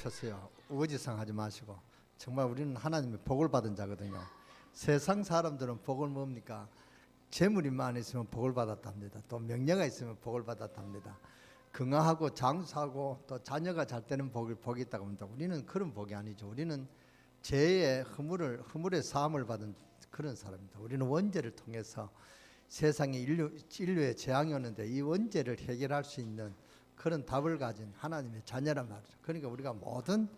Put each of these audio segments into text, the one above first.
폈어요. 우거지상 하지 마시고. 정말 우리는 하나님의 복을 받은 자거든요. 세상 사람들은 복을 뭡니까? 재물이 많이 있으면 복을 받았답니다. 또 명예가 있으면 복을 받았답니다. 건강하고 장수하고 또 자녀가 잘 되는 복이 있다고 합니다. 우리는 그런 복이 아니죠. 우리는 죄의 허물의 사함을 받은 그런 사람입니다. 우리는 원죄를 통해서 세상에 인류의 재앙이 오는데 이 원죄를 해결할 수 있는 그런 답을 가진 하나님의 자녀란 말이죠. 그러니까 우리가 모든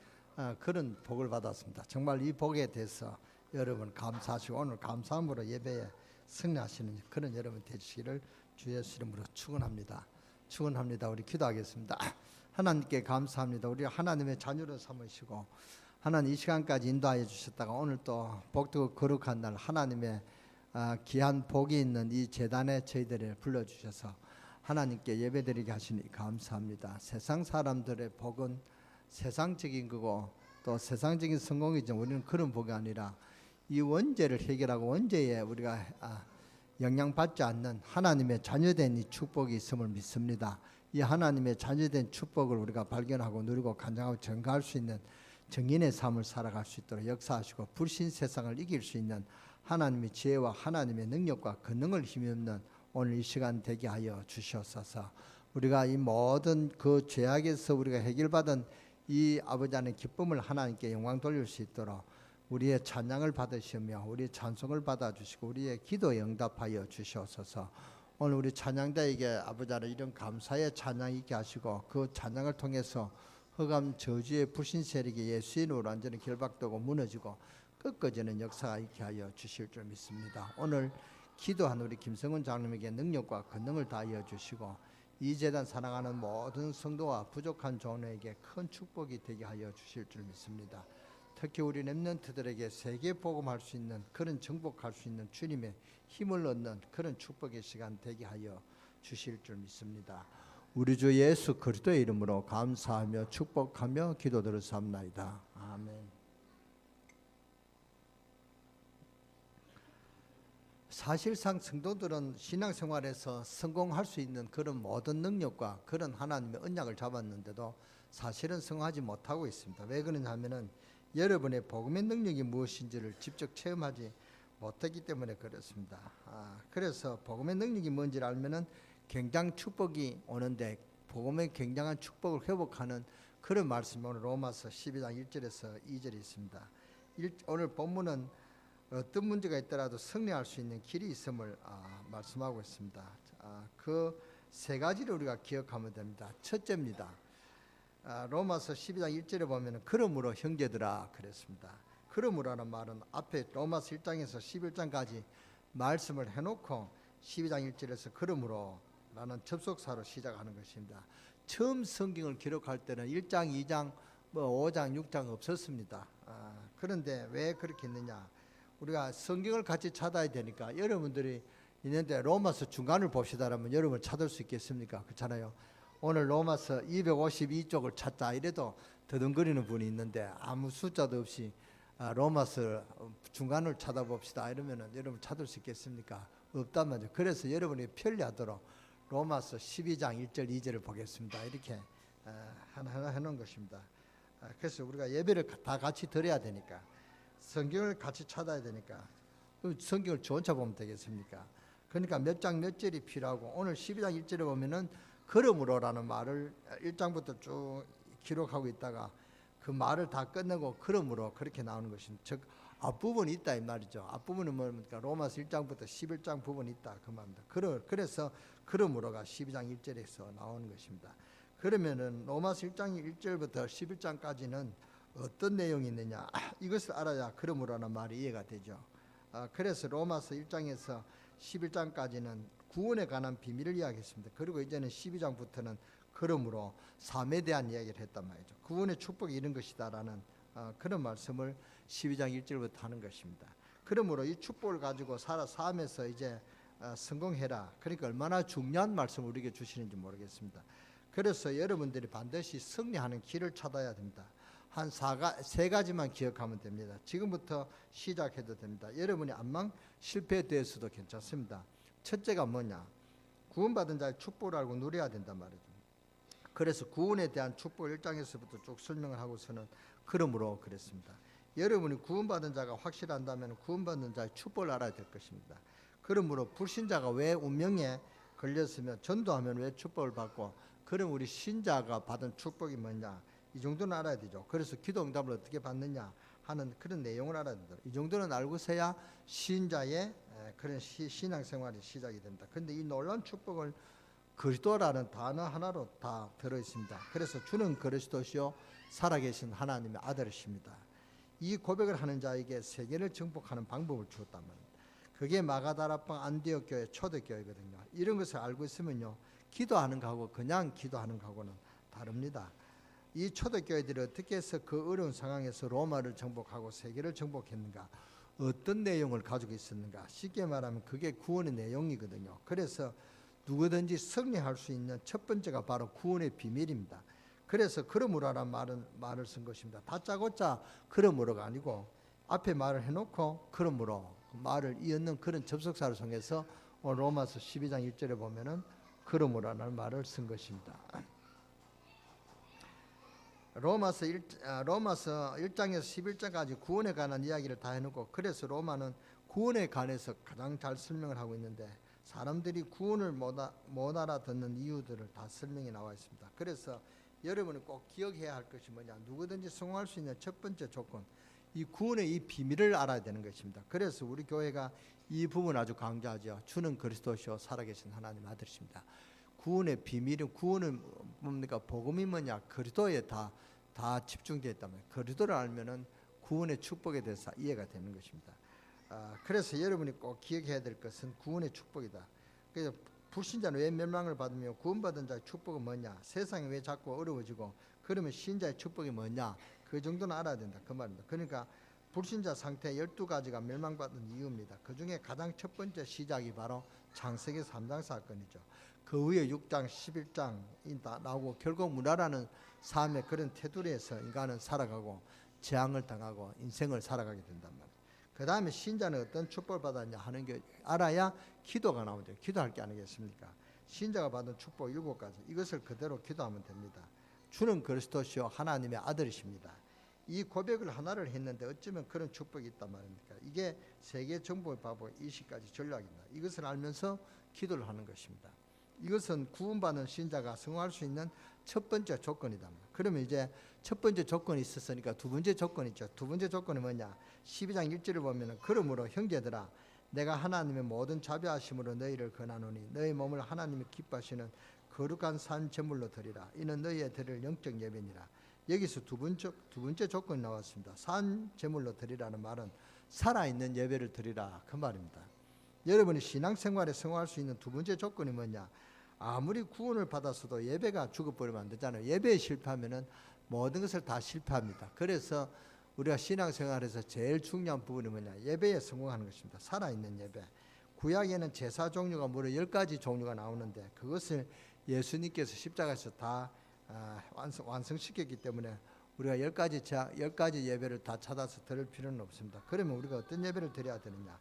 그런 복을 받았습니다. 정말 이 복에 대해서 여러분 감사하시고 오늘 감사함으로 예배에 승리하시는 그런 여러분 되시기를 주 예수 이름으로 축원합니다. 우리 기도하겠습니다. 하나님께 감사합니다. 우리 하나님의 자녀로 삼으시고 하나님 이 시간까지 인도하여 주셨다가 오늘 또 복되고 거룩한 날 하나님의 귀한 복이 있는 이 제단에 저희들을 불러주셔서 하나님께 예배드리게 하시니 감사합니다. 세상 사람들의 복은 세상적인 거고 또 세상적인 성공이죠. 우리는 그런 복이 아니라 이 원죄를 해결하고 원죄에 우리가 영향받지 않는 하나님의 자녀된 이 축복이 있음을 믿습니다. 이 하나님의 자녀된 축복을 우리가 발견하고 누리고 간증하고 전가할 수 있는 정인의 삶을 살아갈 수 있도록 역사하시고 불신 세상을 이길 수 있는 하나님의 지혜와 하나님의 능력과 권능을 힘입는 오늘 이 시간 되게 하여 주시옵소서. 우리가 이 모든 그 죄악에서 우리가 해결받은 이 아버지 안의 기쁨을 하나님께 영광 돌릴 수 있도록 우리의 찬양을 받으시며 우리의 찬송을 받아주시고 우리의 기도에 응답하여 주시옵소서. 오늘 우리 찬양자에게 아버지 안에 이런 감사의 찬양 있게 하시고 그 찬양을 통해서 흑암 저주의 불신 세력이 예수의 이름으로 완전히 결박되고 무너지고 꺾어지는 역사가 있게 하여 주실 줄 믿습니다. 오늘 기도한 우리 김성훈 장로님에게 능력과 권능을 다하여 주시고 이 재단 사랑하는 모든 성도와 부족한 종에게 큰 축복이 되게 하여 주실 줄 믿습니다. 특히 우리 렘넌트들에게 세계 복음할 수 있는 그런 정복할 수 있는 주님의 힘을 얻는 그런 축복의 시간 되게 하여 주실 줄 믿습니다. 우리 주 예수 그리스도의 이름으로 감사하며 축복하며 기도드렸사옵나이다. 아멘. 사실상 성도들은 신앙생활에서 성공할 수 있는 그런 모든 능력과 그런 하나님의 언약을 잡았는데도 사실은 성공하지 못하고 있습니다. 왜 그러냐면은 여러분의 복음의 능력이 무엇인지를 직접 체험하지 못했기 때문에 그렇습니다. 그래서 복음의 능력이 뭔지를 알면은 굉장한 축복이 오는데 복음의 굉장한 축복을 회복하는 그런 말씀이 오늘 로마서 12장 1절에서 2절에 있습니다. 오늘 본문은 어떤 문제가 있더라도 승리할 수 있는 길이 있음을 말씀하고 있습니다. 그 세 가지를 우리가 기억하면 됩니다. 첫째입니다. 로마서 12장 1절에 보면 그러므로 형제들아 그랬습니다. 그러므로라는 말은 앞에 로마서 1장에서 11장까지 말씀을 해놓고 12장 1절에서 그러므로 라는 접속사로 시작하는 것입니다. 처음 성경을 기록할 때는 1장, 2장, 5장, 6장 없었습니다. 그런데 왜 그렇게 했느냐? 우리가 성경을 같이 찾아야 되니까 여러분들이 있는데 로마서 중간을 봅시다라면 여러분 찾을 수 있겠습니까? 그렇잖아요. 오늘 로마서 252쪽을 찾자 이래도 더듬거리는 분이 있는데 아무 숫자도 없이 로마서 중간을 찾아봅시다 이러면은 여러분 찾을 수 있겠습니까? 없단 말이죠. 그래서 여러분이 편리하도록 로마서 12장 1절 2절을 보겠습니다. 이렇게 하나 해놓은 것입니다. 그래서 우리가 예배를 다 같이 드려야 되니까 성경을 같이 찾아야 되니까 성경을 저 혼자 보면 되겠습니까? 그러니까 몇 장 몇 절이 필요하고 오늘 12장 1절에 보면은 그러므로라는 말을 1장부터 쭉 기록하고 있다가 그 말을 다 끝내고 그러므로 그렇게 나오는 것입니다. 즉 앞부분이 있다 이 말이죠. 앞부분은 뭡니까? 로마서 1장부터 11장 부분이 있다 그 말입니다. 그래서 그러므로가 12장 1절에서 나오는 것입니다. 그러면은 로마서 1장 1절부터 11장까지는 어떤 내용이 있느냐 이것을 알아야 그러므로라는 말이 이해가 되죠. 그래서 로마서 1장에서 11장까지는 구원에 관한 비밀을 이야기했습니다. 그리고 이제는 12장부터는 그러므로 삶에 대한 이야기를 했단 말이죠. 구원의 축복이 이런 것이다라는 그런 말씀을 12장 1절부터 하는 것입니다. 그러므로 이 축복을 가지고 삶에서 이제 성공해라. 그러니까 얼마나 중요한 말씀을 우리에게 주시는지 모르겠습니다. 그래서 여러분들이 반드시 승리하는 길을 찾아야 됩니다. 한 세 가지만 기억하면 됩니다. 지금부터 시작해도 됩니다. 여러분이 안망 실패되어서도 괜찮습니다. 첫째가 뭐냐? 구원받은 자의 축복을 알고 누려야 된단 말이죠. 그래서 구원에 대한 축복 1장에서부터 쭉 설명을 하고서는 그러므로 그랬습니다. 여러분이 구원받은 자가 확실한다면 구원받는 자의 축복을 알아야 될 것입니다. 그러므로 불신자가 왜 운명에 걸렸으면 전도하면 왜 축복을 받고 그럼 우리 신자가 받은 축복이 뭐냐 이 정도는 알아야 되죠. 그래서 기도 응답을 어떻게 받느냐 하는 그런 내용을 알아야 된다. 이 정도는 알고서야 신자의 그런 신앙생활이 시작이 됩니다. 그런데 이 놀라운 축복을 그리스도라는 단어 하나로 다 들어있습니다. 그래서 주는 그리스도시요 살아계신 하나님의 아들이십니다. 이 고백을 하는 자에게 세계를 정복하는 방법을 주었단 말입니다. 그게 마가다라방 안디옥 교회 초대교회거든요. 이런 것을 알고 있으면요 기도하는 거하고 그냥 기도하는 거하고는 다릅니다. 이 초대교회들이 어떻게 해서 그 어려운 상황에서 로마를 정복하고 세계를 정복했는가, 어떤 내용을 가지고 있었는가, 쉽게 말하면 그게 구원의 내용이거든요. 그래서 누구든지 승리할 수 있는 첫 번째가 바로 구원의 비밀입니다. 그래서 그러므로라는 말을 쓴 것입니다. 다짜고짜 그러므로가 아니고 앞에 말을 해놓고 그러므로 말을 이었는 그런 접속사를 통해서 로마서 12장 1절에 보면은 그러므로라는 말을 쓴 것입니다. 로마서 1장에서 11장까지 구원에 관한 이야기를 다 해놓고 그래서 로마는 구원에 관해서 가장 잘 설명을 하고 있는데 사람들이 구원을 못 알아듣는 이유들을 다 설명이 나와 있습니다. 그래서 여러분이 꼭 기억해야 할 것이 뭐냐, 누구든지 성공할 수 있는 첫 번째 조건, 이 구원의 이 비밀을 알아야 되는 것입니다. 그래서 우리 교회가 이 부분 아주 강조하죠. 주는 그리스도시요 살아계신 하나님 아들이십니다. 구원의 비밀은, 구원은 뭡니까? 복음이 뭐냐? 그리스도에 다 집중되어 있다면 그리스도를 알면은 구원의 축복에 대해서 이해가 되는 것입니다. 그래서 여러분이 꼭 기억해야 될 것은 구원의 축복이다. 그래서 불신자는 왜 멸망을 받으며 구원받은 자의 축복은 뭐냐? 세상이 왜 자꾸 어려워지고 그러면 신자의 축복이 뭐냐? 그 정도는 알아야 된다 그 말입니다. 그러니까 불신자 상태 12가지가 멸망받은 이유입니다. 그 중에 가장 첫 번째 시작이 바로 창세기 3장 사건이죠. 그 후에 6장 11장이 나오고 결국 문화라는 삶의 그런 테두리에서 인간은 살아가고 재앙을 당하고 인생을 살아가게 된단 말이에요. 그 다음에 신자는 어떤 축복을 받았냐 하는 게 알아야 기도가 나오죠. 기도할 게 아니겠습니까? 신자가 받은 축복 7가지, 이것을 그대로 기도하면 됩니다. 주는 그리스도시요 하나님의 아들이십니다. 이 고백을 하나를 했는데 어쩌면 그런 축복이 있단 말입니까? 이게 세계 정복의 방법 20가지 전략입니다. 이것을 알면서 기도를 하는 것입니다. 이것은 구원받은 신자가 성공할 수 있는 첫 번째 조건이다. 그러면 이제 첫 번째 조건이 있었으니까 두 번째 조건이 있죠. 두 번째 조건이 뭐냐? 12장 1절을 보면은 그러므로 형제들아 내가 하나님의 모든 자비하심으로 너희를 권하노니 너희 몸을 하나님이 기뻐하시는 거룩한 산 제물로 드리라. 이는 너희의 드릴 영적 예배니라. 여기서 두 번째 조건이 나왔습니다. 산 제물로 드리라는 말은 살아있는 예배를 드리라 그 말입니다. 여러분이 신앙생활에 성공할 수 있는 두 번째 조건이 뭐냐? 아무리 구원을 받았어도 예배가 죽어버리면 안 되잖아요. 예배에 실패하면은 모든 것을 다 실패합니다. 그래서 우리가 신앙생활에서 제일 중요한 부분이 뭐냐? 예배에 성공하는 것입니다. 살아있는 예배. 구약에는 제사 종류가 무려 10가지 종류가 나오는데 그것을 예수님께서 십자가에서 다 완성시켰기 때문에 우리가 10가지 예배를 다 찾아서 드릴 필요는 없습니다. 그러면 우리가 어떤 예배를 드려야 되느냐?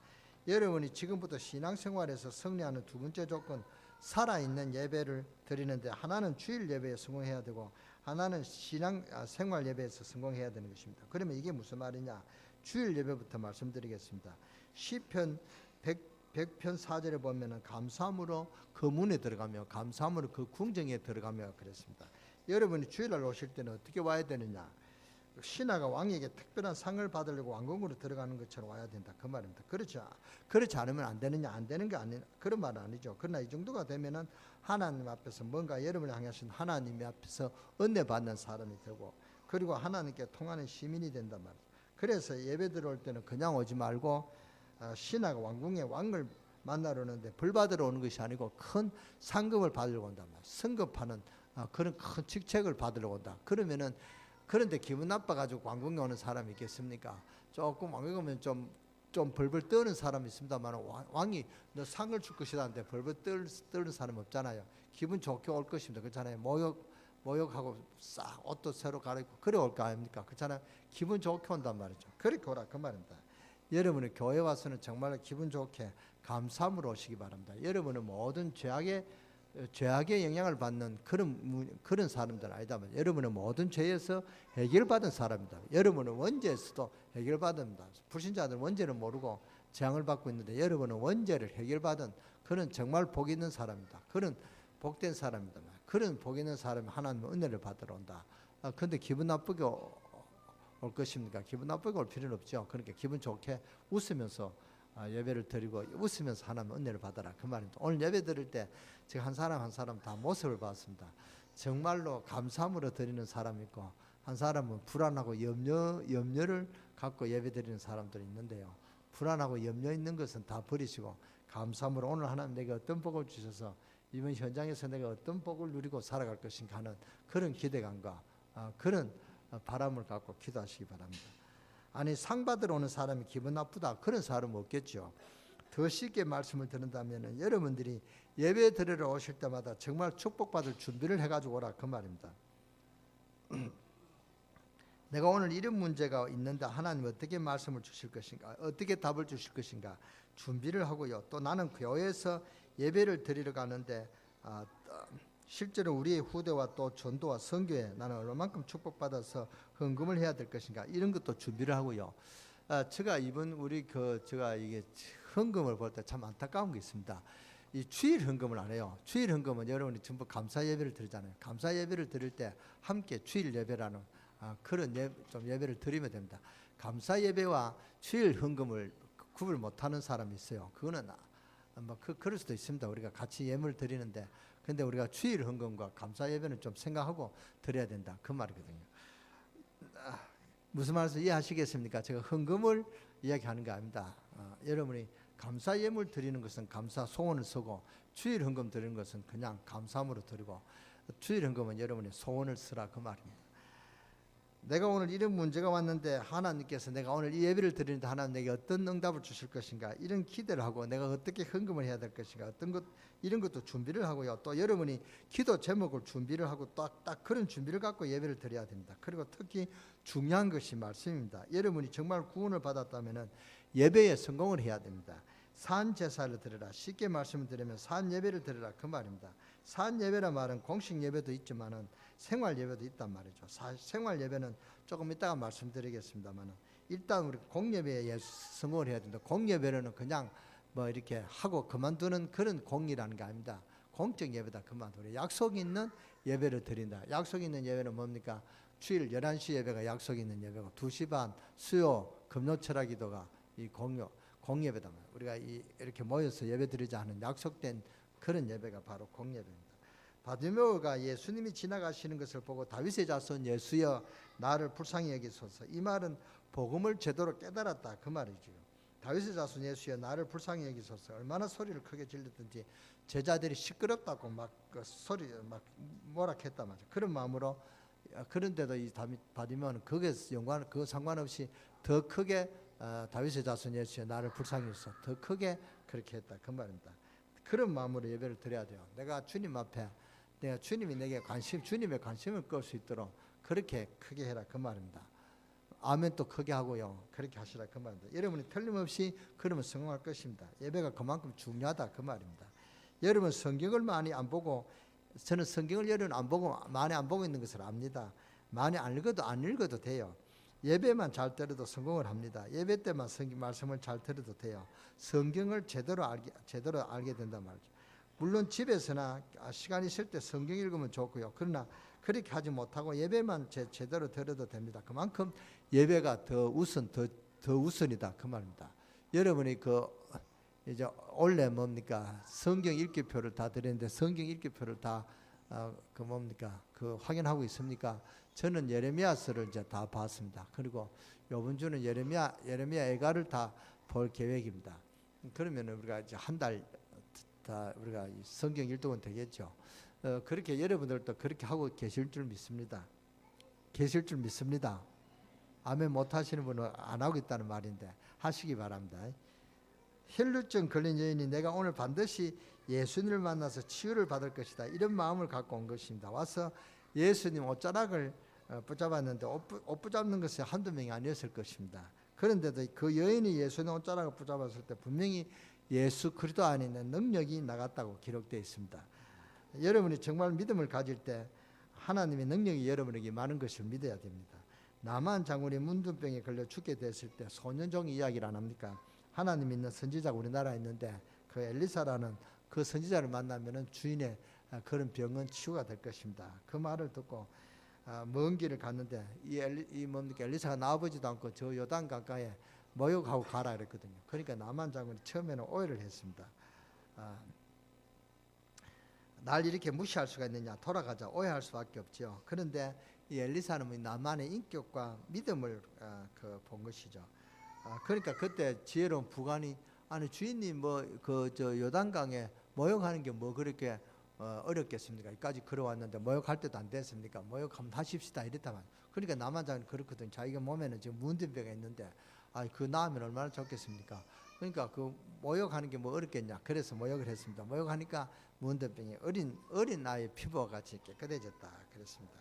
여러분이 지금부터 신앙생활에서 승리하는 두 번째 조건, 살아있는 예배를 드리는데 하나는 주일 예배에 성공해야 되고 하나는 신앙생활 예배에서 성공해야 되는 것입니다. 그러면 이게 무슨 말이냐? 주일 예배부터 말씀드리겠습니다. 시편 100편 4절에 보면은 감사함으로 그 문에 들어가며 감사함으로 그 궁정에 들어가며 그랬습니다. 여러분이 주일날 오실 때는 어떻게 와야 되느냐? 신하가 왕에게 특별한 상을 받으려고 왕궁으로 들어가는 것처럼 와야 된다 그 말입니다. 그렇지 않으면 안 되느냐? 안 되는 게 아니, 그런 말은 아니죠. 그러나 이 정도가 되면은 하나님 앞에서 뭔가 여러분을 향하신 하나님 앞에서 은혜 받는 사람이 되고 그리고 하나님께 통하는 시민이 된단 말이죠. 그래서 예배 들어올 때는 그냥 오지 말고 신하가 왕궁의 왕을 만나러 오는데 벌 받으러 오는 것이 아니고 큰 상급을 받으러 온단 말이에요. 승급하는 그런 큰 직책을 받으러 온다. 그러면은 그런데 기분 나빠가지고 왕궁에 오는 사람이 있겠습니까? 조금 왕궁에 오면 좀 벌벌 떠는 사람이 있습니다만 왕이 너 상을 줄 것이라는데 벌벌 떠는 사람 없잖아요. 기분 좋게 올 것입니다. 그렇잖아요. 모욕하고 싹 옷도 새로 갈아입고 그래 올 거 아닙니까? 그렇잖아요. 기분 좋게 온단 말이죠. 그렇게 오라 그 말입니다. 여러분은 교회 와서는 정말 기분 좋게 감사함으로 오시기 바랍니다. 여러분은 모든 죄악의 죄악의 영향을 받는 그런 사람들은 아니다. 여러분은 모든 죄에서 해결받은 사람이다. 여러분은 원죄에서도 해결받습니다. 불신자들은 원죄를 모르고 재앙을 받고 있는데 여러분은 원죄를 해결받은 그런 정말 복 있는 사람이다. 그런 복된 사람이다. 그런 복 있는 사람이 하나님의 은혜를 받으러 온다. 근데 기분 나쁘게 올 것입니까? 기분 나쁘게 올 필요는 없죠. 그러니까 기분 좋게 웃으면서 예배를 드리고 웃으면서 하나님의 은혜를 받아라 그 말입니다. 오늘 예배 드릴 때 제가 한 사람 한 사람 다 모습을 봤습니다. 정말로 감사함으로 드리는 사람이 있고 한 사람은 불안하고 염려를 갖고 예배 드리는 사람들이 있는데요. 불안하고 염려 있는 것은 다 버리시고 감사함으로 오늘 하나님 내게 어떤 복을 주셔서 이번 현장에서 내가 어떤 복을 누리고 살아갈 것인가 하는 그런 기대감과 그런 바람을 갖고 기도하시기 바랍니다. 아니 상 받으러 오는 사람이 기분 나쁘다 그런 사람은 없겠죠. 더 쉽게 말씀을 드린다면 여러분들이 예배 드리러 오실 때마다 정말 축복받을 준비를 해가지고 오라 그 말입니다. 내가 오늘 이런 문제가 있는데 하나님 어떻게 말씀을 주실 것인가, 어떻게 답을 주실 것인가 준비를 하고요. 또 나는 교회에서 예배를 드리러 가는데 실제로 우리의 후대와 또 전도와 선교에 나는 얼마만큼 축복받아서 헌금을 해야 될 것인가 이런 것도 준비를 하고요. 제가 이번 제가 이게 헌금을 볼 때 참 안타까운 게 있습니다. 이 주일 헌금을 안 해요. 주일 헌금은 여러분이 전부 감사 예배를 드리잖아요. 감사 예배를 드릴 때 함께 주일 예배라는 그런 예배를 드리면 됩니다. 감사 예배와 주일 헌금을 구분 못하는 사람이 있어요. 그거는 그럴 수도 있습니다. 우리가 같이 예물을 드리는데 근데 우리가 주일 헌금과 감사 예배는 좀 생각하고 드려야 된다 그 말이거든요. 무슨 말인지 이해하시겠습니까? 제가 헌금을 이야기하는 게 아닙니다. 여러분이 감사 예물 드리는 것은 감사 소원을 쓰고 주일 헌금 드리는 것은 그냥 감사함으로 드리고 주일 헌금은 여러분이 소원을 쓰라 그 말입니다. 내가 오늘 이런 문제가 왔는데 하나님께서 내가 오늘 이 예배를 드리는데 하나님 내게 어떤 응답을 주실 것인가 이런 기대를 하고 내가 어떻게 헌금을 해야 될 것인가 어떤 것 이런 것도 준비를 하고요. 또 여러분이 기도 제목을 준비를 하고 딱 그런 준비를 갖고 예배를 드려야 됩니다. 그리고 특히 중요한 것이 말씀입니다. 여러분이 정말 구원을 받았다면 예배에 성공을 해야 됩니다. 산 제사를 드려라. 쉽게 말씀을 드리면 산 예배를 드려라 그 말입니다. 산 예배란 말은 공식 예배도 있지만은 생활 예배도 있단 말이죠. 생활 예배는 조금 이따가 말씀드리겠습니다만은 일단 우리 공예배에 성공을 해야 된다. 공예배는 그냥 뭐 이렇게 하고 그만두는 그런 공이라는 게 아닙니다. 공적 예배다 그만두려. 약속 있는 예배를 드린다. 약속 있는 예배는 뭡니까? 주일 11시 예배가 약속 있는 예배고 2시 반 수요 금요 철학 기도가 이 공예배다. 우리가 이렇게 모여서 예배 드리자 하는 약속된 그런 예배가 바로 공예배입니다. 바디메오가 예수님이 지나가시는 것을 보고 다윗의 자손 예수여 나를 불쌍히 여기소서. 이 말은 복음을 제대로 깨달았다 그 말이죠. 다윗의 자손 예수여 나를 불쌍히 여기소서. 얼마나 소리를 크게 질렀든지 제자들이 시끄럽다고 막 그 소리 막 뭐라 했단 말이죠. 그런 마음으로 그런데도 이 바디메오는 그게 그 상관없이 더 크게 다윗의 자손 예수여 나를 불쌍히 여기소서 더 크게 그렇게 했다 그 말입니다. 그런 마음으로 예배를 드려야 돼요. 내가 주님 앞에 내가 주님이 내게 주님의 관심을 끌 수 있도록 그렇게 크게 해라 그 말입니다. 아멘 또 크게 하고요. 그렇게 하시라 그 말입니다. 여러분이 틀림없이 그러면 성공할 것입니다. 예배가 그만큼 중요하다 그 말입니다. 여러분 성경을 많이 안 보고 저는 성경을 여러분 안 보고 많이 안 보고 있는 것을 압니다. 많이 안 읽어도 돼요. 예배만 잘 들어도 성공을 합니다. 예배 때만 성경 말씀을 잘 들어도 돼요. 성경을 제대로 알게 된단 말이죠. 물론 집에서나 시간 있을 때 성경 읽으면 좋고요. 그러나 그렇게 하지 못하고 예배만 제대로 들어도 됩니다. 그만큼 예배가 더 우선이다 그 말입니다. 여러분이 이제 원래 뭡니까 성경 읽기표를 다 드렸는데 성경 읽기표를 다 확인하고 있습니까? 저는 예레미야서를 이제 다 봤습니다. 그리고 이번 주는 예레미야 애가를 다 볼 계획입니다. 그러면 우리가 이제 한 달 다 우리가 성경 일독은 되겠죠. 그렇게 여러분들도 그렇게 하고 계실 줄 믿습니다. 아멘 못 하시는 분은 안 하고 있다는 말인데 하시기 바랍니다. 혈루증 걸린 여인이 내가 오늘 반드시 예수님을 만나서 치유를 받을 것이다. 이런 마음을 갖고 온 것입니다. 와서 예수님 옷자락을 붙잡았는데 옷 붙잡는 것이 한두 명이 아니었을 것입니다. 그런데도 그 여인이 예수님 옷자락을 붙잡았을 때 분명히 예수 그리스도 안에 있는 능력이 나갔다고 기록되어 있습니다. 여러분이 정말 믿음을 가질 때 하나님의 능력이 여러분에게 많은 것을 믿어야 됩니다. 나만 장군이 문둥병에 걸려 죽게 됐을 때 소년종 이야기를 안 합니까? 하나님 믿는 선지자가 우리나라에 있는데 그 엘리사라는 그 선지자를 만나면은 주인의 그런 병은 치유가 될 것입니다. 그 말을 듣고 먼 길을 갔는데 이 뭡니까? 엘리사가 나와보지도 않고 저 요단 강가에 모욕하고 가라 그랬거든요. 그러니까 나만 장군이 처음에는 오해를 했습니다. 날 이렇게 무시할 수가 있느냐, 돌아가자, 오해할 수밖에 없죠. 그런데 이 엘리사는 나만의 인격과 믿음을 본 것이죠. 그러니까 그때 지혜로운 부관이 아니 주인님 뭐 그 저 요단강에 모욕하는 게 뭐 그렇게 어렵겠습니까? 여기까지 걸어왔는데 모욕할 때도 안 됐습니까? 모욕하면 하십시다 이랬다만. 그러니까 남한장은 그렇거든. 자기가 몸에는 지금 문둥병이 있는데 그 나으면 얼마나 좋겠습니까? 그러니까 그 모욕하는 게 뭐 어렵겠냐? 그래서 모욕을 했습니다. 모욕하니까 문둥병이 어린 아이의 피부와 같이 깨끗해졌다 그랬습니다.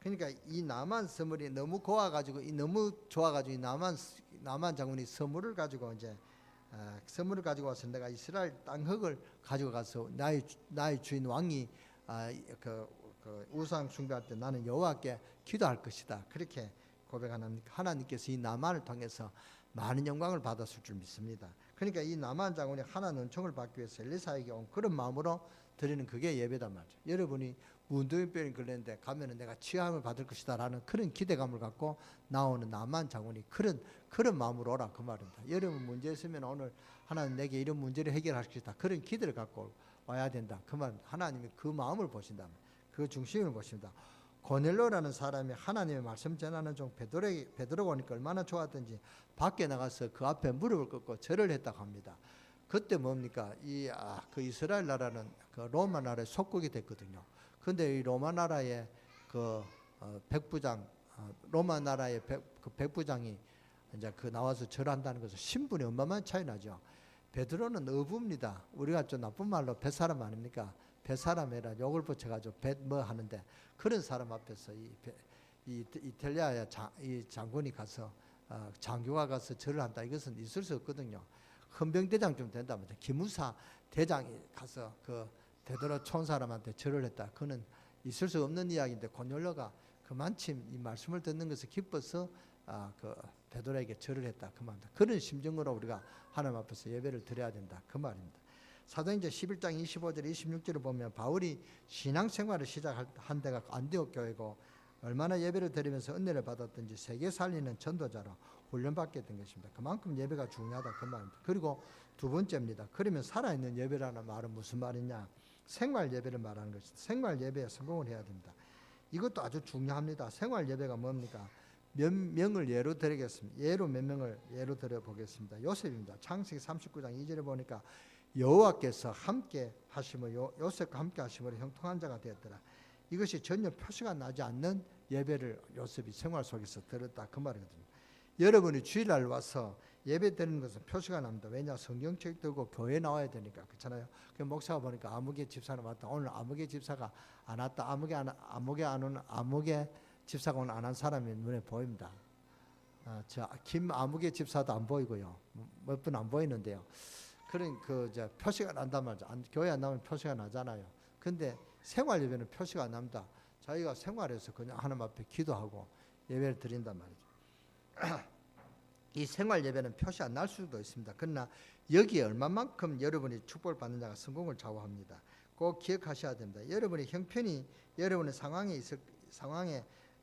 그러니까 이 나만 선물이 너무 고와가지고 너무 좋아가지고 이 나만 장군이 선물을 가지고 이제 선물을 가지고 와서 내가 이스라엘 땅흙을 가지고 가서 나의 주인 왕이 그 우상 숭배할 때 나는 여호와께 기도할 것이다. 그렇게 고백하는 하나님께서 이 나만을 통해서 많은 영광을 받았을 줄 믿습니다. 그러니까 이 나만 장군이 하나님 은총을 받기 위해서 엘리사에게 온 그런 마음으로 드리는 그게 예배단 말이죠. 여러분이 문둥이병이 걸렸는데 가면은 내가 치유함을 받을 것이다라는 그런 기대감을 갖고 나오는 나만 장군이 그런 마음으로 오라 그 말입니다. 여러분 문제 있으면 오늘 하나님 내게 이런 문제를 해결할 것이다. 그런 기대를 갖고 와야 된다. 그 말입니다. 하나님이 그 마음을 보신다. 그 중심을 보십니다. 고넬료라는 사람이 하나님의 말씀 전하는 종 베드로가 오니까 얼마나 좋았던지 밖에 나가서 그 앞에 무릎을 꿇고 절을 했다고 합니다. 그때 뭡니까? 그 이스라엘 나라는 그 로마 나라의 속국이 됐거든요. 근데 이 로마 나라의 그 백부장, 로마 나라의 그 백부장이 이제 그 나와서 절한다는 것은 신분이 어마어마한 차이 나죠. 베드로는 어부입니다. 우리가 좀 나쁜 말로 뱃사람 아닙니까? 뱃사람이라 욕을 붙여가지고 뱃뭐 하는데 그런 사람 앞에서 이 이탈리아의 이 장군이 가서 장교가 가서 절을 한다. 이것은 있을 수 없거든요. 헌병대장 좀 된다면 기무사 대장이 가서 그 베드로 총사람한테 절을 했다. 그는 있을 수 없는 이야기인데 고넬료가 그만큼 이 말씀을 듣는 것을 기뻐서 그 베드로에게 절을 했다. 그 말입니다. 그런 심정으로 우리가 하나님 앞에서 예배를 드려야 된다. 그 말입니다. 사도행전 11장 25절 26절을 보면 바울이 신앙생활을 시작한 데가 안디옥 교회고 얼마나 예배를 드리면서 은혜를 받았든지 세계 살리는 전도자로 훈련받게 된 것입니다. 그만큼 예배가 중요하다 그 말입니다. 그리고 두 번째입니다. 그러면 살아있는 예배라는 말은 무슨 말이냐? 생활 예배를 말하는 것입니다. 생활 예배에 성공을 해야 됩니다. 이것도 아주 중요합니다. 생활 예배가 뭡니까? 몇 명을 예로 드리겠습니다. 몇 명을 예로 들어 보겠습니다. 요셉입니다. 창세기 39장 2절에 보니까 여호와께서 함께 하심으로 요셉과 함께 하심으로 형통한 자가 되었더라. 이것이 전혀 표시가 나지 않는 예배를 요셉이 생활 속에서 들었다 그 말이거든요. 여러분이 주일날 와서 예배 드리는 것은 표시가 납니다. 왜냐? 성경책 들고 교회 나와야 되니까. 그렇잖아요. 그 목사가 보니까 아무개 집사는 왔다. 오늘 아무개 집사가 안 왔다. 아무개 집사가 오늘 안 한 사람이 눈에 보입니다. 김 아무개 집사도 안 보이고요. 몇 분 안 보이는데요. 그런 표시가 난단 말이죠. 교회 안 나오면 표시가 나잖아요. 근데 생활 예배는 표시가 안 납니다. 자기가 생활에서 그냥 하나님 앞에 기도하고 예배를 드린단 말이죠. 이 생활 예배는 표시 안 날 수도 있습니다. 그러나 여기에 얼마만큼 여러분이 축복을 받는 자가 성공을 좌우합니다. 꼭 기억하셔야 됩니다. 여러분의 형편이 여러분의 상황에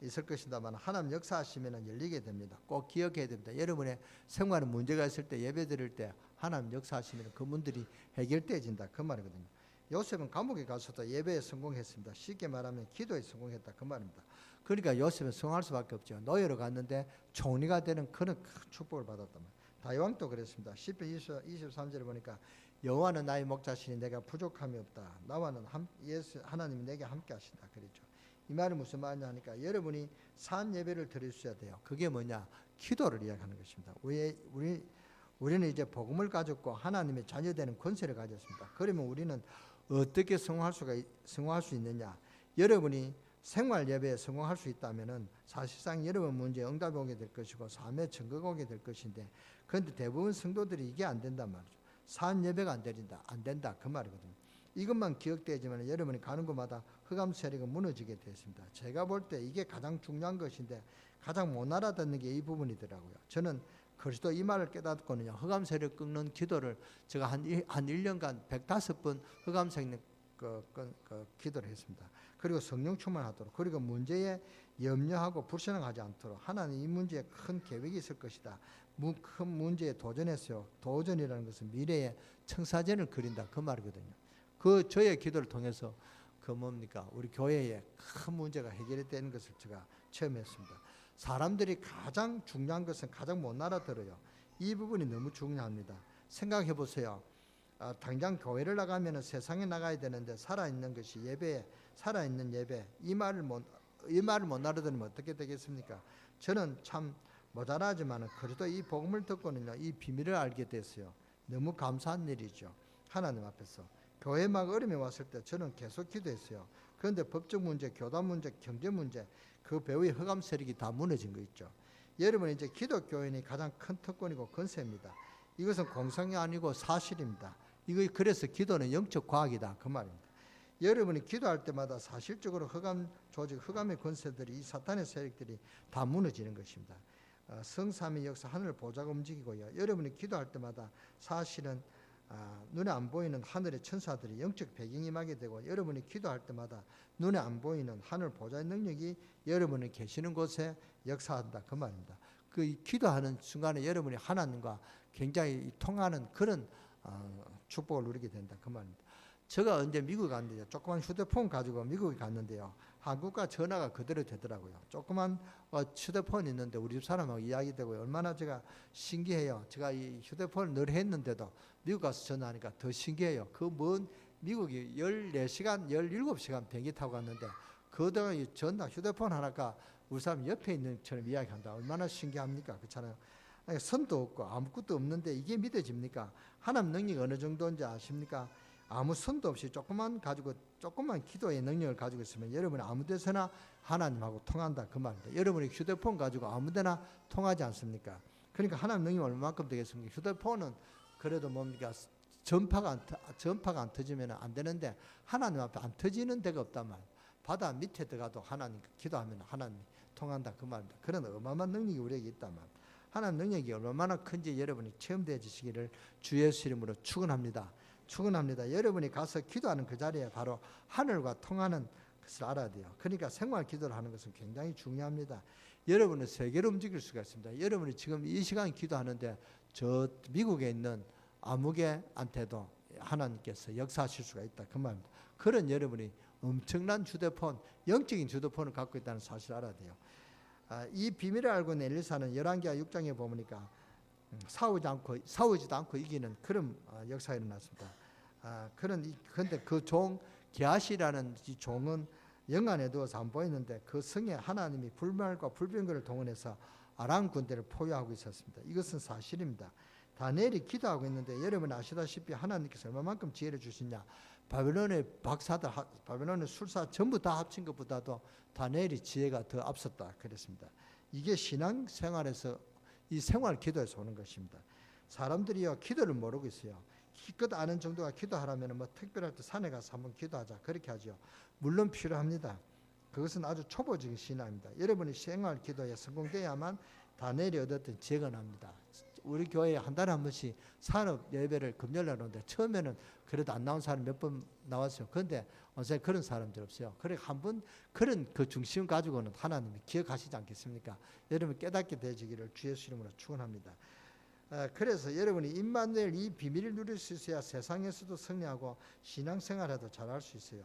있을 것이다만 하나님 역사하시면 열리게 됩니다. 꼭 기억해야 됩니다. 여러분의 생활에 문제가 있을 때 예배 드릴 때 하나님 역사하시면 그 문들이 해결되어진다 그 말이거든요. 요셉은 감옥에 가서도 예배에 성공했습니다. 쉽게 말하면 기도에 성공했다 그 말입니다. 그러니까 요셉은 성공할 수밖에 없죠. 노예로 갔는데 총리가 되는 그런 큰 축복을 받았단 말이에요. 다윗왕도 그랬습니다. 시편 23절에 보니까 여호와는 나의 목자시니 내가 부족함이 없다. 나와는 하나님이 내게 함께 하신다 그랬죠. 이 말이 무슨 말이냐 하니까 여러분이 산 예배를 드리셔야 돼요. 그게 뭐냐? 기도를 이야기하는 것입니다. 우리는 이제 복음을 가졌고 하나님의 자녀되는 권세를 가졌습니다. 그러면 우리는 어떻게 성공할 수 있느냐? 여러분이 생활 예배에 성공할 수 있다면은 사실상 여러분 문제에 응답이 오게 될 것이고 삶의 증거가 오게 될 것인데, 그런데 대부분 성도들이 이게 안 된단 말이죠. 산 예배가 안 된다 그 말이거든요. 이것만 기억되지만 여러분이 가는 곳마다 흑암 세력은 무너지게 되었습니다. 제가 볼 때 이게 가장 중요한 것인데 가장 못 알아듣는 게 이 부분이더라고요. 저는 그리스도 이 말을 깨닫고는요, 흑암 세력 끊는 기도를 제가 한 1년간 105번 흑암 세력 기도를 했습니다. 그리고 성령 충만하도록, 그리고 문제에 염려하고 불신앙하지 않도록 하나님 이 문제에 큰 계획이 있을 것이다. 큰 문제에 도전했어요. 도전이라는 것은 미래의 청사진을 그린다 그 말이거든요. 그 저의 기도를 통해서 우리 교회에 큰 문제가 해결이 되는 것을 제가 체험했습니다. 사람들이 가장 중요한 것은 가장 못 알아들어요. 이 부분이 너무 중요합니다. 생각해 보세요. 당장 교회를 나가면 세상에 나가야 되는데 살아있는 것이 예배에, 살아있는 예배, 이 말을 못 알아들으면 어떻게 되겠습니까? 저는 참 모자라지만 그래도 이 복음을 듣고는요, 이 비밀을 알게 됐어요. 너무 감사한 일이죠. 하나님 앞에서. 교회 막 어려움이 왔을 때 저는 계속 기도했어요. 그런데 법적 문제, 교단 문제, 경제 문제, 그 배후의 흑암 세력이 다 무너진 거 있죠. 여러분, 이제 기독교인이 가장 큰 특권이고 건세입니다. 이것은 공상이 아니고 사실입니다. 그래서 기도는 영적 과학이다 그 말입니다. 여러분이 기도할 때마다 사실적으로 흑암 조직, 흑암의 권세들이, 이 사탄의 세력들이 다 무너지는 것입니다. 성삼위 역사, 하늘 보좌가 움직이고요. 여러분이 기도할 때마다 사실은 눈에 안 보이는 하늘의 천사들이 영적 배경이 임하게 되고, 여러분이 기도할 때마다 눈에 안 보이는 하늘 보좌의 능력이 여러분이 계시는 곳에 역사한다 그 말입니다. 그 기도하는 순간에 여러분이 하나님과 굉장히 통하는 그런 축복을 누리게 된다 그 말입니다. 제가 언제 미국에 갔는데요, 조그만 휴대폰 가지고 미국에 갔는데요, 한국과 전화가 그대로 되더라고요. 조그만 휴대폰 있는데 우리 집 사람하고 이야기되고, 얼마나 제가 신기해요. 제가 이 휴대폰을 늘 했는데도 미국 가서 전화하니까 더 신기해요. 그 먼 미국이 14시간, 17시간 비행기 타고 갔는데 그동안 이 전화 휴대폰 하나가 우리 사람 옆에 있는 것처럼 이야기한다. 얼마나 신기합니까? 그렇잖아요. 아니, 선도 없고 아무것도 없는데 이게 믿어집니까? 하나님 능력이 어느 정도인지 아십니까? 아무 선도 없이 조금만 기도의 능력을 가지고 있으면 여러분이 아무 데서나 하나님하고 통한다 그 말입니다. 여러분이 휴대폰 가지고 아무 데나 통하지 않습니까? 그러니까 하나님 능력이 얼마만큼 되겠습니까? 휴대폰은 그래도 전파가 안 터지면 안 되는데 하나님 앞에 안 터지는 데가 없단 말이에요. 바다 밑에 들어가도 하나님 기도하면 하나님 통한다 그 말입니다. 그런 어마어마한 능력이 우리에게 있단 말입니다. 하나님 능력이 얼마나 큰지 여러분이 체험되어지시기를 주 예수 이름으로 축원합니다. 여러분이 가서 기도하는 그 자리에 바로 하늘과 통하는 것을 알아야 돼요. 그러니까 생활 기도를 하는 것은 굉장히 중요합니다. 여러분은 세계로 움직일 수가 있습니다. 여러분이 지금 이 시간 기도하는데 저 미국에 있는 아무개한테도 하나님께서 역사하실 수가 있다 그 말입니다. 그런 여러분이 엄청난 휴대폰, 영적인 휴대폰을 갖고 있다는 사실을 알아야 돼요. 이 비밀을 알고 있는 엘리사는 열왕기하 6장에 보니까 싸우지도 않고 이기는 그런 역사가 일어났습니다. 그런데 그 종 게하시라는 이 종은 영안에 두어서 안 보이는데 그 성에 하나님이 불말과 불병거를 동원해서 아람 군대를 포위하고 있었습니다. 이것은 사실입니다. 다니엘이 기도하고 있는데 여러분 아시다시피 하나님께서 얼마만큼 지혜를 주시냐. 바벨론의 박사들, 바벨론의 술사 전부 다 합친 것보다도 다니엘이 지혜가 더 앞섰다 그랬습니다. 이게 신앙생활에서 이 생활 기도에서 오는 것입니다. 사람들이요 기도를 모르고 있어요. 기껏 아는 정도가 기도하라면 특별할 때 산에 가서 한번 기도하자 그렇게 하죠. 물론 필요합니다. 그것은 아주 초보적인 신앙입니다. 여러분이 생활 기도에 성공돼야만 다니엘이 얻었던 지혜가 납니다. 우리 교회에 한 달에 한 번씩 산업 예배를 금요일날 하는데 처음에는 그래도 안 나온 사람 몇 번 나왔어요. 그런데 어제 그런 사람들 없어요. 그래 한번 그런 그 중심 가지고는 하나님이 기억하시지 않겠습니까? 여러분 깨닫게 되시기를 주 예수 이름으로 축원합니다. 그래서 여러분이 임마누엘 이 비밀을 누릴 수 있어야 세상에서도 승리하고 신앙생활에도 잘할 수 있어요.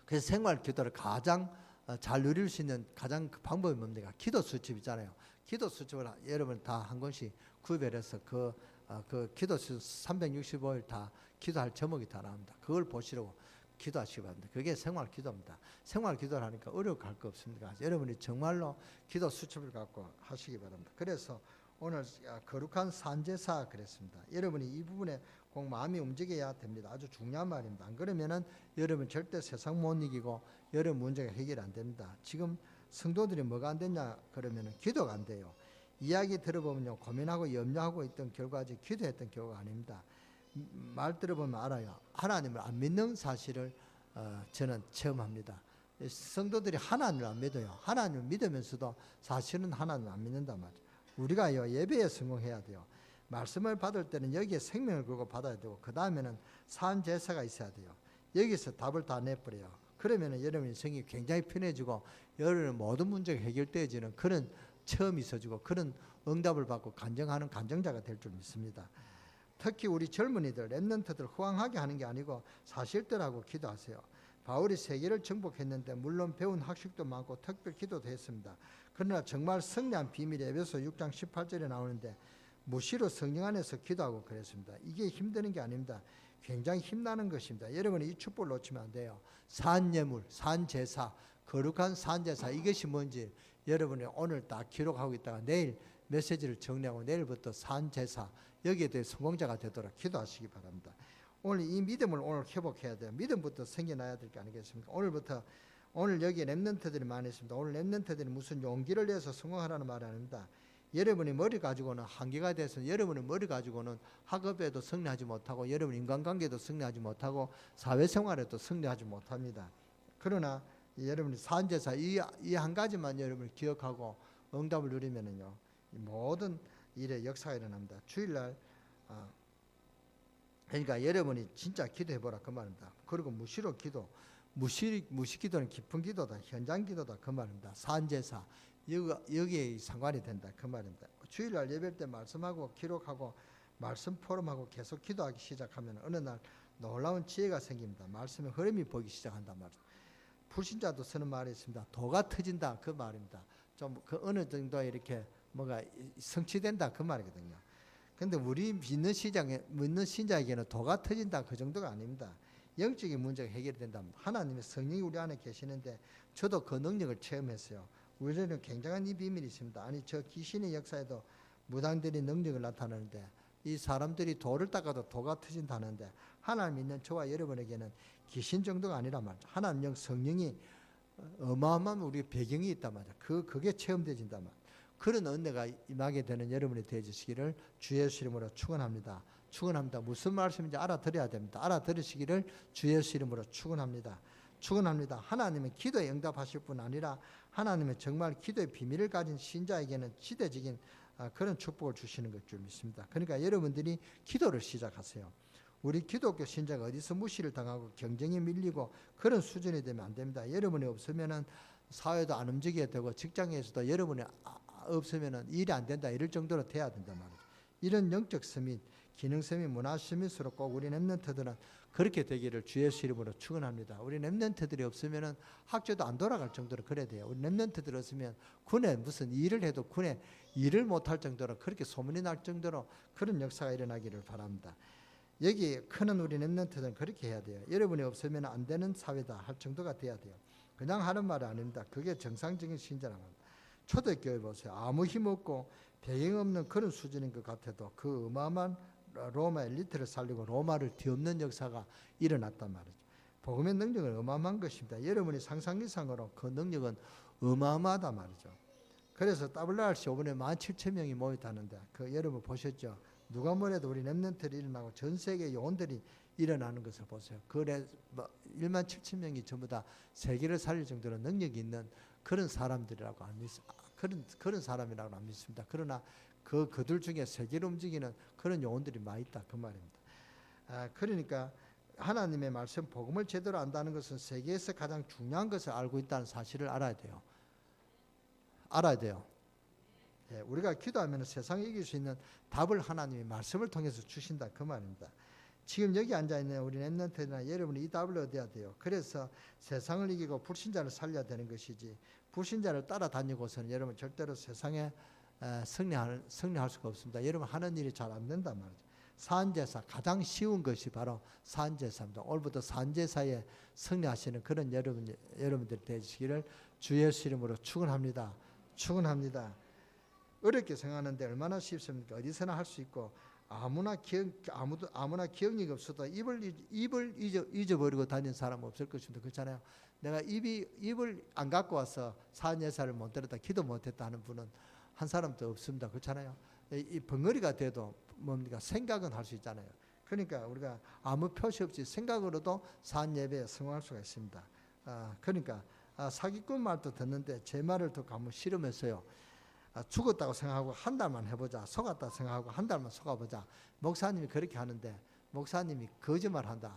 그래서 생활 기도를 가장 잘 누릴 수 있는 가장 그 방법이 뭡니까? 기도 수첩 있잖아요. 기도 수첩을 여러분 다 한 권씩 구별해서 그 기도 수첩 365일 다 기도할 제목이 다 나옵니다. 그걸 보시라고 기도하시기 바랍니다. 그게 생활 기도입니다. 생활 기도를 하니까 어려워할 거 없습니다. 여러분이 정말로 기도 수첩을 갖고 하시기 바랍니다. 그래서 오늘 거룩한 산제사 그랬습니다. 여러분이 이 부분에 꼭 마음이 움직여야 됩니다. 아주 중요한 말입니다. 안 그러면은 여러분 절대 세상 못 이기고 여러분 문제가 해결 안 됩니다. 지금 성도들이 뭐가 안 됐냐 그러면은 기도가 안 돼요. 이야기 들어보면요 고민하고 염려하고 있던 결과지 기도했던 결과가 아닙니다. 말 들어보면 알아요. 하나님을 안 믿는 사실을 저는 체험합니다. 성도들이 하나님을 안 믿어요. 하나님을 믿으면서도 사실은 하나님을 안 믿는단 말이죠. 우리가요, 예배에 성공해야 돼요. 말씀을 받을 때는 여기에 생명을 걸고 받아야 되고, 그 다음에는 산 제사가 있어야 돼요. 여기서 답을 다 내버려요. 그러면 여러분 인생이 굉장히 편해지고 여러분의 모든 문제가 해결되어지는 그런 체험이 있어지고, 그런 응답을 받고 간증하는 간증자가 될 줄 믿습니다. 특히 우리 젊은이들, 랩런트들 호황하게 하는 게 아니고 사실대로하고 기도하세요. 바울이 세계를 정복했는데 물론 배운 학식도 많고 특별 기도도 했습니다. 그러나 정말 승리한 비밀이 에베소 6장 18절에 나오는데 무시로 성령 안에서 기도하고 그랬습니다. 이게 힘드는 게 아닙니다. 굉장히 힘나는 것입니다. 여러분이 이 축복을 놓치면 안 돼요. 산예물, 산제사, 거룩한 산제사, 이것이 뭔지 여러분이 오늘 다 기록하고 있다가 내일 메시지를 정리하고 내일부터 산제사, 여기에 대해 성공자가 되도록 기도하시기 바랍니다. 오늘 이 믿음을 오늘 회복해야 돼요. 믿음부터 생겨나야 될 게 아니겠습니까? 오늘 여기 랩런트들이 많이 있습니다. 오늘 랩런트들이 무슨 용기를 내서 성공하라는 말이 아닙니다. 여러분이 머리 가지고는 한계가 돼서 여러분의 머리 가지고는 학업에도 승리하지 못하고 여러분 인간관계도 승리하지 못하고 사회생활에도 승리하지 못합니다. 그러나 여러분이 산제사 이 한 가지만 여러분이 기억하고 응답을 누리면은요, 모든 일에 역사가 일어납니다. 주일날 그러니까 여러분이 진짜 기도해보라 그 말입니다. 그리고 무시로 기도, 무시 기도는 깊은 기도다, 현장 기도다 그 말입니다. 산제사 여기에 상관이 된다 그 말입니다. 주일날 예배 때 말씀하고 기록하고 말씀 포럼하고 계속 기도하기 시작하면 어느 날 놀라운 지혜가 생깁니다. 말씀의 흐름이 보기 시작한단 말이죠. 불신자도 쓰는 말이 있습니다. 도가 터진다 그 말입니다. 좀 그 어느 정도 이렇게 뭐가 성취된다 그 말이거든요. 근데 우리 믿는 신자에게는 도가 터진다 그 정도가 아닙니다. 영적인 문제가 해결이 된답니다. 하나님의 성령이 우리 안에 계시는데 저도 그 능력을 체험했어요. 우리는 굉장한 이 비밀이 있습니다. 아니 저 귀신의 역사에도 무당들이 능력을 나타내는데 이 사람들이 돌을 닦아도 도가 터진다는데 하나님 믿는 저와 여러분에게는 귀신 정도가 아니란 말이죠. 하나님 성령이 어마어마한 우리 배경이 있단 말이죠. 그게 체험되진단 말이죠. 그런 은혜가 임하게 되는 여러분이 되어주시기를 주 예수 이름으로 축원합니다. 축원합니다. 무슨 말씀인지 알아들어야 됩니다. 알아들으시기를 주 예수 이름으로 축원합니다. 축원합니다. 하나님은 기도에 응답하실 뿐 아니라 하나님은 정말 기도의 비밀을 가진 신자에게는 지대적인 그런 축복을 주시는 것 줄 믿습니다. 그러니까 여러분들이 기도를 시작하세요. 우리 기독교 신자가 어디서 무시를 당하고 경쟁에 밀리고 그런 수준이 되면 안 됩니다. 여러분이 없으면은 사회도 안 움직여야 되고 직장에서도 여러분이 없으면은 일이 안 된다 이럴 정도로 돼야 된단 말이죠. 이런 영적 서밋, 기능 서밋, 문화 서밋으로 꼭 우리 랩런트들은 그렇게 되기를 주 예수 이름으로 축원합니다. 우리 랩런트들이 없으면은 학교도 안 돌아갈 정도로 그래야 돼요. 우리 랩런트들이 없으면 군에 무슨 일을 해도 군에 일을 못할 정도로 그렇게 소문이 날 정도로 그런 역사가 일어나기를 바랍니다. 여기 크는 우리 랩런트들은 그렇게 해야 돼요. 여러분이 없으면 안 되는 사회다 할 정도가 돼야 돼요. 그냥 하는 말이 아닙니다. 그게 정상적인 신자라는 겁니다. 초대교회 보세요. 아무 힘 없고 배경 없는 그런 수준인 것 같아도 그 어마어마한 로마 엘리트를 살리고 로마를 뒤엎는 역사가 일어났단 말이죠. 복음의 능력은 어마어마한 것입니다. 여러분이 상상 이상으로 그 능력은 어마어마하단 말이죠. 그래서 WRC 이번에 17,000명이 모였다는데 그 여러분 보셨죠? 누가 뭐래도 우리 랩런트들이 일어나고 전 세계 요원들이 일어나는 것을 보세요. 그래 17,000명이 전부 다 세계를 살릴 정도로 능력이 있는 그런 사람들이라고 안 믿습니다. 그런 사람이라고 안 믿습니다. 그러나 그들 중에 세계를 움직이는 그런 요원들이 많이 있다 그 말입니다. 그러니까 하나님의 말씀 복음을 제대로 안다는 것은 세계에서 가장 중요한 것을 알고 있다는 사실을 알아야 돼요. 알아야 돼요. 예, 우리가 기도하면 세상을 이길 수 있는 답을 하나님이 말씀을 통해서 주신다 그 말입니다. 지금 여기 앉아있는 우리 랩런트나 여러분이 이 답을 얻어야 돼요. 그래서 세상을 이기고 불신자를 살려야 되는 것이지 불신자를 따라다니고서는 여러분 절대로 세상에 승리할 수가 없습니다. 여러분 하는 일이 잘 안 된단 말이죠. 산제사 가장 쉬운 것이 바로 산제사입니다. 오늘부터 산제사에 승리하시는 그런 여러분들이 되시기를 주 예수 이름으로 축원합니다. 축원합니다. 어렵게 생각하는데 얼마나 쉽습니까? 어디서나 할 수 있고 아무나 기억력이 없어도 입을 잊어버리고 다니는 사람 없을 것입니다. 그렇잖아요. 내가 입을 안 갖고 와서 산제사를 못 드렸다, 기도 못했다 하는 분은 한 사람도 없습니다. 그렇잖아요. 이 벙어리가 돼도 뭡니까? 생각은 할 수 있잖아요. 그러니까 우리가 아무 표시 없이 생각으로도 사한 예배에 성공할 수가 있습니다. 그러니까 사기꾼 말도 듣는데 제 말을 듣고 한번 실험했어요. 죽었다고 생각하고 한 달만 해보자. 속았다고 생각하고 한 달만 속아보자. 목사님이 그렇게 하는데 목사님이 거짓말한다.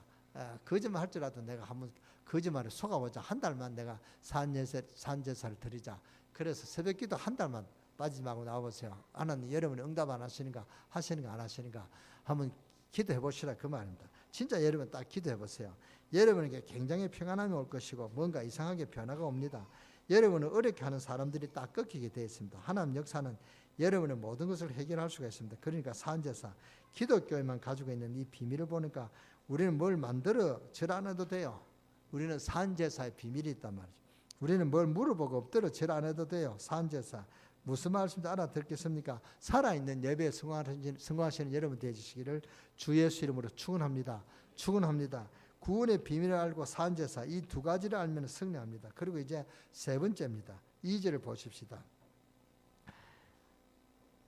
거짓말 할 줄 알아도 내가 한번 거짓말을 속아보자. 한 달만 내가 산제사를 드리자. 그래서 새벽기도 한 달만 빠지지 말고 나와보세요. 하나님 여러분이 응답 안 하시는가 하시는가 안 하시는가 한번 기도해 보시라 그 말입니다. 진짜 여러분 딱 기도해 보세요. 여러분에게 굉장히 평안함이 올 것이고 뭔가 이상하게 변화가 옵니다. 여러분은 어렵게 하는 사람들이 딱 꺾이게 되어 있습니다. 하나님 역사는 여러분의 모든 것을 해결할 수가 있습니다. 그러니까 산제사, 기독교에만 가지고 있는 이 비밀을 보니까 우리는 뭘 만들어 절 안 해도 돼요. 우리는 산제사의 비밀이 있단 말이죠. 우리는 뭘 물어보고 엎드려 절 안 해도 돼요. 산제사. 무슨 말씀인지 알아듣겠습니까? 살아있는 예배에 성공하시는 여러분 되시기를 주 예수 이름으로 축원합니다. 축원합니다. 구원의 비밀을 알고 산제사 이 두 가지를 알면 승리합니다. 그리고 이제 세 번째입니다. 2절을 보십시다.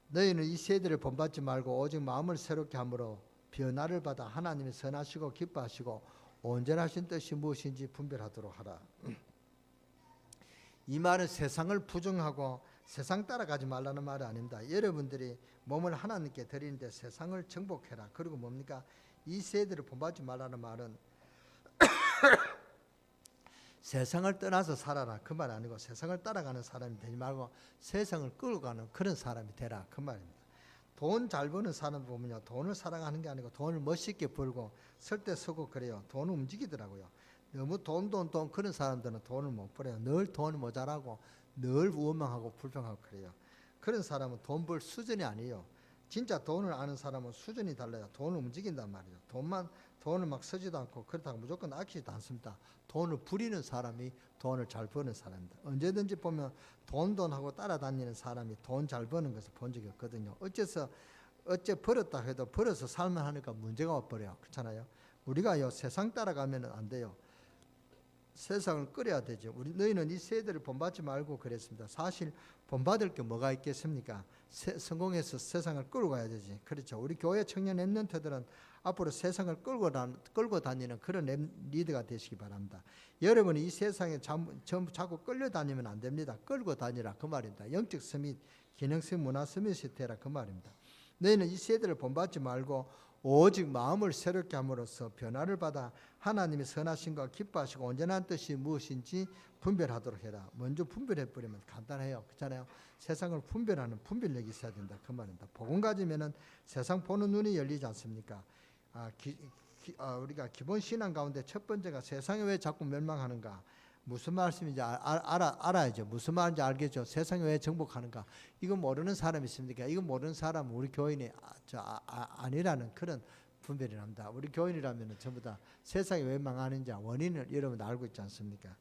너희는 이 세대를 본받지 말고 오직 마음을 새롭게 함으로 변화를 받아 하나님이 선하시고 기뻐하시고 온전하신 뜻이 무엇인지 분별하도록 하라. 이 말은 세상을 부정하고 세상 따라가지 말라는 말이 아닙니다. 여러분들이 몸을 하나님께 드리는데 세상을 정복해라. 그리고 뭡니까? 이 세대를 본받지 말라는 말은 세상을 떠나서 살아라 그 말 아니고 세상을 따라가는 사람이 되지 말고 세상을 끌고 가는 그런 사람이 되라 그 말입니다. 돈 잘 버는 사람 보면요, 돈을 사랑하는 게 아니고 돈을 멋있게 벌고 설 때 서고 그래요. 돈은 움직이더라고요. 너무 돈 그런 사람들은 돈을 못 벌어요. 늘 돈이 모자라고 늘 원망하고 불평하고 그래요. 그런 사람은 돈 벌 수준이 아니에요. 진짜 돈을 아는 사람은 수준이 달라요. 돈을 움직인단 말이에요. 돈을 막 쓰지도 않고 그렇다고 무조건 아끼지도 않습니다. 돈을 부리는 사람이 돈을 잘 버는 사람입니다. 언제든지 보면 돈하고 따라다니는 사람이 돈 잘 버는 것을 본 적이 없거든요. 어째 벌었다 해도 벌어서 살만 하니까 문제가 와버려요. 그렇잖아요. 우리가요 세상 따라가면 안 돼요. 세상을 끌어야 되죠. 너희는 이 세대를 본받지 말고 그랬습니다. 사실 본받을 게 뭐가 있겠습니까? 성공해서 세상을 끌고 가야 되지. 그렇죠. 우리 교회 청년 랩런트들은 앞으로 세상을 끌고 다니는 그런 리더가 되시기 바랍니다. 여러분이 이 세상에 자꾸 끌려다니면 안 됩니다. 끌고 다니라 그 말입니다. 영적 서밋, 기능성 문화 서밋이 되라 그 말입니다. 너희는 이 세대를 본받지 말고 오직 마음을 새롭게 함으로써 변화를 받아 하나님이 선하신 것 기뻐하시고 온전한 뜻이 무엇인지 분별하도록 해라. 먼저 분별해버리면 간단해요. 그렇잖아요. 세상을 분별하는 분별력이 있어야 된다. 그 말입니다. 복음 가지면은 세상 보는 눈이 열리지 않습니까? 우리가 기본 신앙 가운데 첫 번째가 세상이 왜 자꾸 멸망하는가? 무슨 말씀인지 알아야죠. 무슨 말인지 알겠죠. 세상이 왜 정복하는가? 이거 모르는 사람이 있습니까? 이거 모르는 사람은 우리 교인이 아니라는 그런 분별이 납니다. 우리 교인이라면 전부 다 세상이 왜 망하는지 원인을 여러분 알고 있지 않습니까?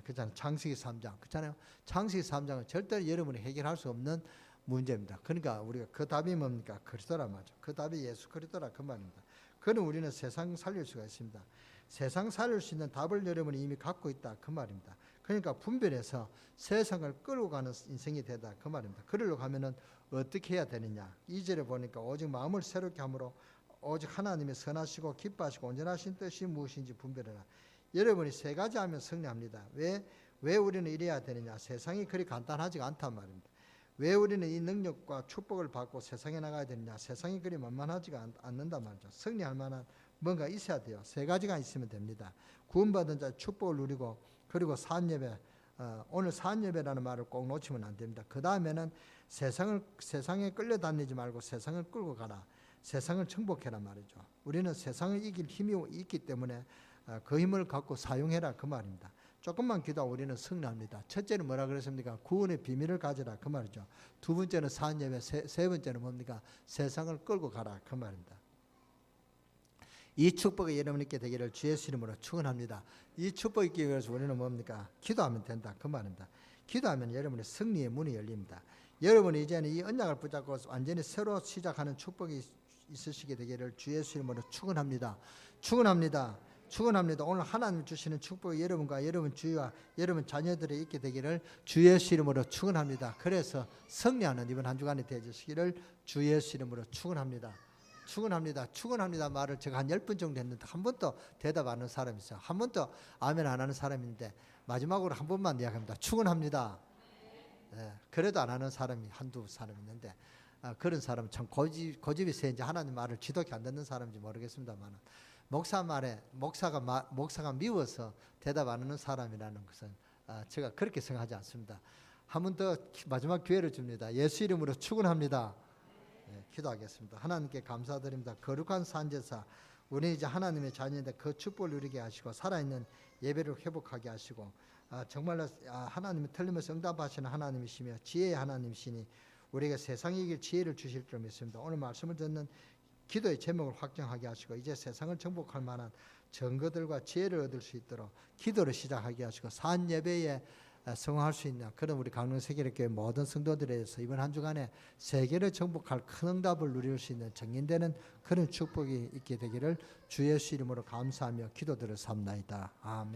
그렇잖아요. 창세기 3장. 그렇잖아요. 창세기 3장은 절대로 여러분이 해결할 수 없는 문제입니다. 그러니까 우리가 그 답이 뭡니까? 그리스도라 말이죠. 그 답이 예수 그리스도라 그 말입니다. 그는 우리는 세상 살릴 수가 있습니다. 세상 살릴 수 있는 답을 여러분이 이미 갖고 있다 그 말입니다. 그러니까 분별해서 세상을 끌고 가는 인생이 되다 그 말입니다. 그러려고 하면은 어떻게 해야 되느냐? 2절에 보니까 오직 마음을 새롭게 함으로 오직 하나님의 선하시고 기뻐하시고 온전하신 뜻이 무엇인지 분별해라. 여러분이 세 가지 하면 승리합니다. 왜 우리는 이래야 되느냐? 세상이 그리 간단하지가 않단 말입니다. 왜 우리는 이 능력과 축복을 받고 세상에 나가야 되느냐? 세상이 그리 만만하지가 않는단 말이죠. 승리할 만한 뭔가 있어야 돼요. 세 가지가 있으면 됩니다. 구원받은 자 축복을 누리고 그리고 산예배, 오늘 산예배라는 말을 꼭 놓치면 안 됩니다. 그 다음에는 세상에 끌려다니지 말고 세상을 끌고 가라. 세상을 정복해라 말이죠. 우리는 세상을 이길 힘이 있기 때문에 그 힘을 갖고 사용해라 그 말입니다. 조금만 기도하고 우리는 승리합니다. 첫째는 뭐라 그랬습니까? 구원의 비밀을 가져라 그 말이죠. 두 번째는 산예배, 세 번째는 뭡니까? 세상을 끌고 가라 그 말입니다. 이 축복이 여러분께 되기를 주 예수 이름으로 축원합니다. 이 축복이 있기 위해서 우리는 뭡니까? 기도하면 된다 그 말입니다. 기도하면 여러분의 승리의 문이 열립니다. 여러분이 이제는 이 언약을 붙잡고 완전히 새로 시작하는 축복이 있으시게 되기를 주 예수 이름으로 축원합니다. 축원합니다. 축원합니다. 오늘 하나님 주시는 축복이 여러분과 여러분 주위와 여러분 자녀들이 있게 되기를 주 예수 이름으로 축원합니다. 그래서 승리하는 이번 한 주간이 되어주시기를 주 예수 이름으로 축원합니다. 축원합니다. 축원합니다 말을 제가 한 10번 정도 했는데 한 번도 대답 안 하는 사람이 있어요. 한 번도 아멘 안 하는 사람인데 마지막으로 한 번만 이야기합니다. 축원합니다. 예, 그래도 안 하는 사람이 한두 사람 있는데 그런 사람은 참 고집이 세인지 하나님 말을 지독히 안 듣는 사람인지 모르겠습니다만 목사가 미워서 대답 안 하는 사람이라는 것은 제가 그렇게 생각하지 않습니다. 한 번 더 마지막 기회를 줍니다. 예수 이름으로 축원합니다. 네, 기도하겠습니다. 하나님께 감사드립니다. 거룩한 산제사 우리 이제 하나님의 자녀인데 그 축복을 누리게 하시고 살아있는 예배를 회복하게 하시고 정말로 하나님이 틀림없이 응답하시는 하나님이시며 지혜의 하나님이시니 우리가 세상에 이길 지혜를 주실 줄 믿습니다. 오늘 말씀을 듣는 기도의 제목을 확정하게 하시고 이제 세상을 정복할 만한 증거들과 지혜를 얻을 수 있도록 기도를 시작하게 하시고 산 예배에 성공할 수 있는 그런 우리 강릉 세계교회 모든 성도들에 대해서 이번 한 주간에 세계를 정복할 큰 응답을 누릴 수 있는 정인되는 그런 축복이 있게 되기를 주 예수 이름으로 감사하며 기도드려 삼나이다. 아멘.